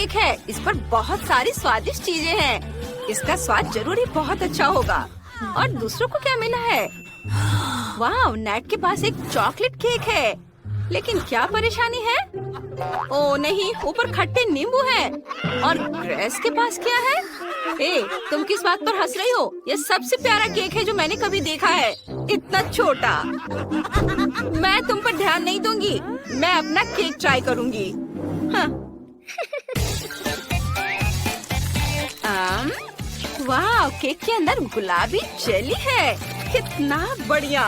Cake है। इस पर बहुत सारी स्वादिष्ट चीजें हैं। इसका स्वाद जरूर ही बहुत अच्छा होगा। और दूसरों को क्या मिला है? वाह, नेट के पास एक चॉकलेट केक है। लेकिन क्या परेशानी है? ओ नहीं, ऊपर खट्टे नींबू हैं। और ग्रेस के पास क्या है? ए, तुम किस बात पर हंस रही हो? ये सबसे प्यारा केक है जो मैंने कभी देखा है। इतना छोटा। मैं तुम पर ध्यान नहीं दूंगी। मैं अपना केक ट्राई करूंगी। हाँ। वाह, केक के अंदर गुलाबी जेली है। कितना बढ़िया।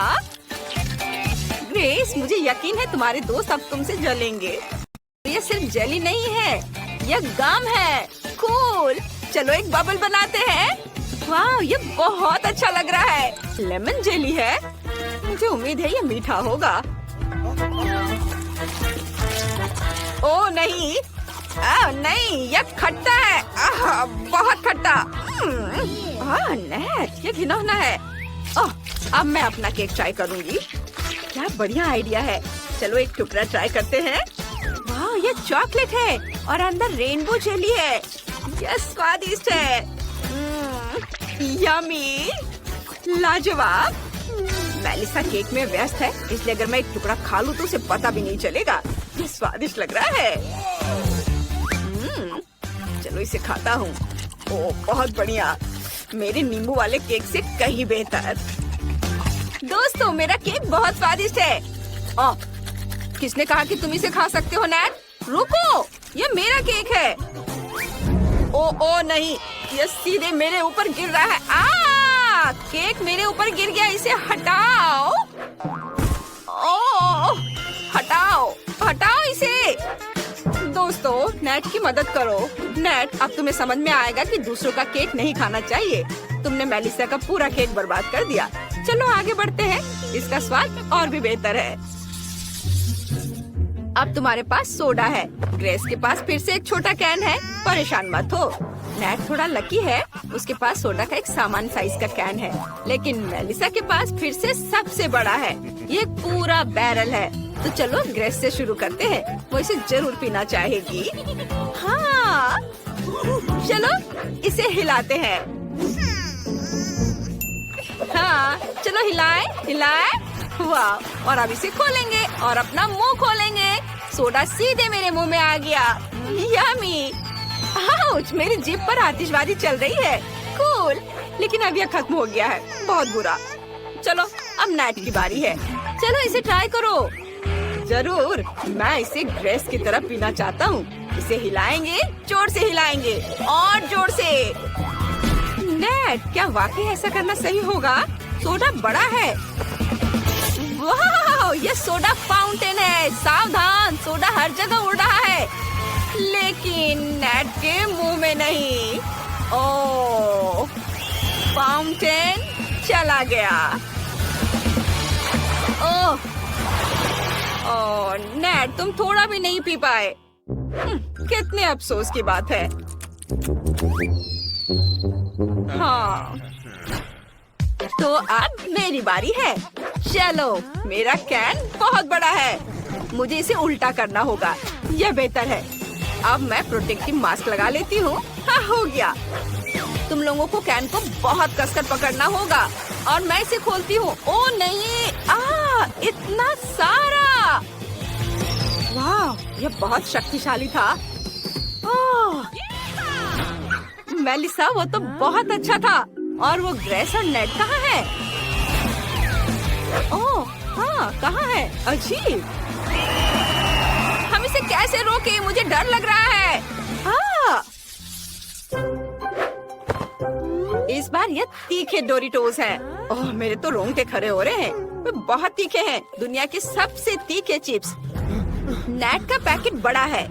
ग्रेस, मुझे यकीन है तुम्हारे दोस्त अब तुमसे जलेंगे। ये सिर्फ जेली नहीं है, यह गम है। कूल। चलो एक बबल बनाते हैं। वाह, ये बहुत अच्छा लग रहा है। लेमन जेली है। मुझे उम्मीद है ये मीठा होगा। ओ नहीं, नहीं, यह खट्टा है। बहुत खट्टा। नेट, ये घिनौना है। अब मैं अपना केक ट्राई करूंगी। क्या बढ़िया आइडिया है। चलो एक टुकड़ा ट्राई करते हैं। वाह, ये चॉकलेट है और अंदर रेनबो जेली है। यह स्वादिष्ट है। यम्मी, लाजवाब। मेलिसा केक में व्यस्त है, इसलिए अगर मैं एक टुकड़ा खा लूं तो उसे पता भी नहीं चलेगा। ये स्वादिष्ट लग रहा है। चलो इसे खाता हूँ। ओ, बहुत बढ़िया। मेरे नींबू वाले केक से कहीं बेहतर। दोस्तों, मेरा केक बहुत स्वादिष्ट है। किसने कहा कि तुम इसे खा सकते हो? नेट, रुको, ये मेरा केक है। ओ नहीं, ये सीधे मेरे ऊपर गिर रहा है। केक मेरे ऊपर गिर गया। इसे हटाओ। हटाओ इसे। दोस्तों, नेट की मदद करो। नेट, अब तुम्हें समझ में आएगा कि दूसरों का केक नहीं खाना चाहिए। तुमने मेलिसा का पूरा केक बर्बाद कर दिया। चलो आगे बढ़ते हैं। इसका स्वाद और भी बेहतर है। अब तुम्हारे पास सोडा है। ग्रेस के पास फिर से एक छोटा कैन है। परेशान मत हो। नेट थोड़ा लकी है, उसके पास सोडा का एक सामान्य साइज का कैन है। लेकिन मेलिसा के पास फिर से सबसे बड़ा है। ये पूरा बैरल है। तो चलो ग्रेस से शुरू करते हैं। वो इसे जरूर पीना चाहेगी। हाँ, चलो इसे हिलाते हैं। हाँ, चलो हिलाए। वाह, और अब इसे खोलेंगे और अपना मुंह खोलेंगे। सोडा सीधे मेरे मुंह में आ गया। यम्मी। आउच, मेरी जीभ पर आतिशबाजी चल रही है। कूल, लेकिन अब यह खत्म हो गया है। बहुत बुरा। चलो अब नेट की बारी है। चलो इसे ट्राई करो। जरूर, मैं इसे ग्रेस की तरह पीना चाहता हूँ। इसे हिलाएंगे, जोर से हिलाएंगे और जोर से। नेट, क्या वाकई ऐसा करना सही होगा? सोडा बड़ा है। वाह, ये सोडा फाउंटेन है। सावधान, सोडा हर जगह उड़ रहा है, लेकिन नेट के मुंह में नहीं। ओह, फाउंटेन चला गया। ओह, नेट, तुम थोड़ा भी नहीं पी पाए। कितने अफसोस की बात है। हाँ, तो अब मेरी बारी है। चलो, मेरा कैन बहुत बड़ा है। मुझे इसे उल्टा करना होगा। यह बेहतर है। अब मैं प्रोटेक्टिव मास्क लगा लेती हूँ। हाँ, हो गया। तुम लोगों को कैन को बहुत कसकर पकड़ना होगा और मैं इसे खोलती हूँ। ओ नहीं, इतना सारा। वाह, यह बहुत शक्तिशाली था। मेलिसा, वो तो बहुत अच्छा था। और वो ग्रेस और नेट कहाँ है? ओह, हाँ, कहाँ है? अजीब। हम इसे कैसे रोके? मुझे डर लग रहा है। इस बार ये तीखे डोरिटोस हैं। ओह, मेरे तो रोंगटे खड़े हो रहे हैं। वे बहुत तीखे हैं। दुनिया के सबसे तीखे चिप्स। नेट का पैकेट बड़ा है।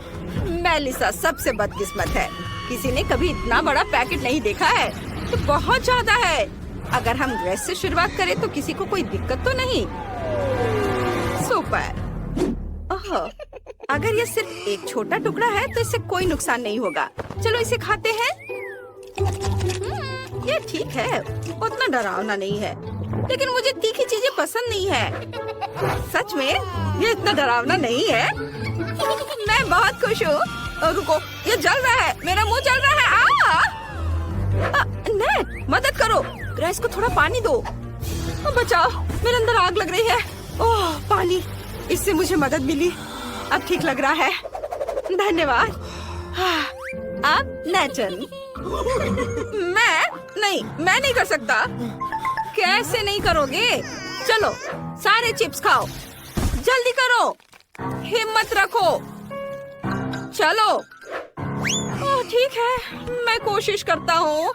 मेलिसा सबसे बदकिस्मत है। किसी ने कभी इतना बड़ा पैकेट नहीं देखा है। तो बहुत ज्यादा है। अगर हम ग्रेस से शुरुआत करें तो किसी को कोई दिक्कत तो नहीं। सुपर। ओह, अगर ये सिर्फ एक छोटा टुकड़ा है तो इससे कोई नुकसान नहीं होगा। चलो इसे खाते हैं। ये ठीक है, उतना डरावना नहीं है। लेकिन मुझे तीखी चीजें पसंद नहीं है। सच में ये इतना डरावना नहीं है। मैं बहुत खुश हूँ। रुको, ये जल रहा है, मेरा मुंह जल रहा है। नेट, मदद करो, ग्रेस को थोड़ा पानी दो। बचाओ, मेरे अंदर आग लग रही है। ओह, पानी, इससे मुझे मदद मिली, अब ठीक लग रहा है। धन्यवाद। अब नेचन। मैं नहीं कर सकता। कैसे नहीं करोगे? चलो, सारे चिप्स खाओ, जल्दी करो, हिम्मत रखो। चलो। ओह, ठीक है, मैं कोशिश करता हूँ।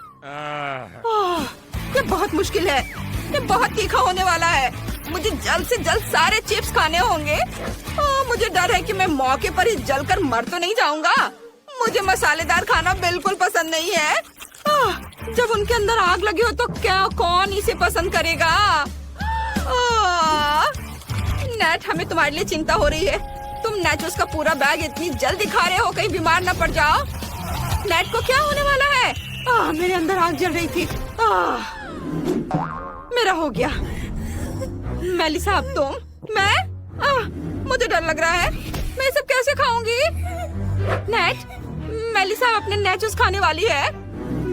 ये बहुत मुश्किल है, ये बहुत तीखा होने वाला है। मुझे जल्द से जल्द सारे चिप्स खाने होंगे। मुझे डर है कि मैं मौके पर ही जलकर मर तो नहीं जाऊंगा। मुझे मसालेदार खाना बिल्कुल पसंद नहीं है। जब उनके अंदर आग लगी हो तो क्या कौन इसे पसंद करेगा? नेट, हमें तुम्हारे लिए चिंता हो रही है। तुम नेचोस का पूरा बैग इतनी जल्दी खा रहे हो, कहीं बीमार न पड़ जाओ। नेट को क्या होने वाला है? मेरे अंदर आग जल रही थी। मेरा हो गया। मेलिसा, अब तुम। मुझे डर लग रहा है, मैं ये सब कैसे खाऊंगी? नेट, मेलिसा अपने नेचोस खाने वाली है।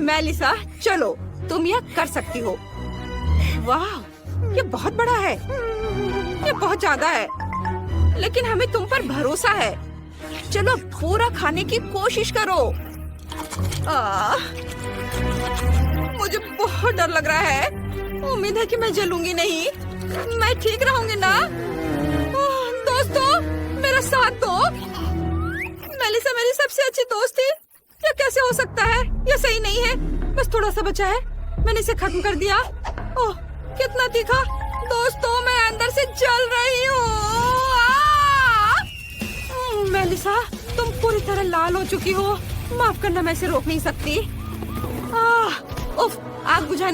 मेलिसा, चलो, तुम यह कर सकती हो। वाह, ये बहुत बड़ा है, ये बहुत ज्यादा है, लेकिन हमें तुम पर भरोसा है। चलो, पूरा खाने की कोशिश करो। मुझे बहुत डर लग रहा है। उम्मीद है कि मैं जलूंगी नहीं। मैं ठीक रहूंगी ना? दोस्तों, मेरा साथ दो। मेलिसा मेरी सबसे अच्छी दोस्त थी। ये कैसे हो सकता है? ये सही नहीं है। बस थोड़ा सा बचा है, मैंने इसे खत्म कर दिया। ओह, कितना तीखा। दोस्तों, मैं अंदर से जल रही हूँ। मेलिसा, तुम पूरी तरह लाल हो चुकी हो। माफ करना, मैं इसे रोक नहीं सकती। उफ, आग बुझाने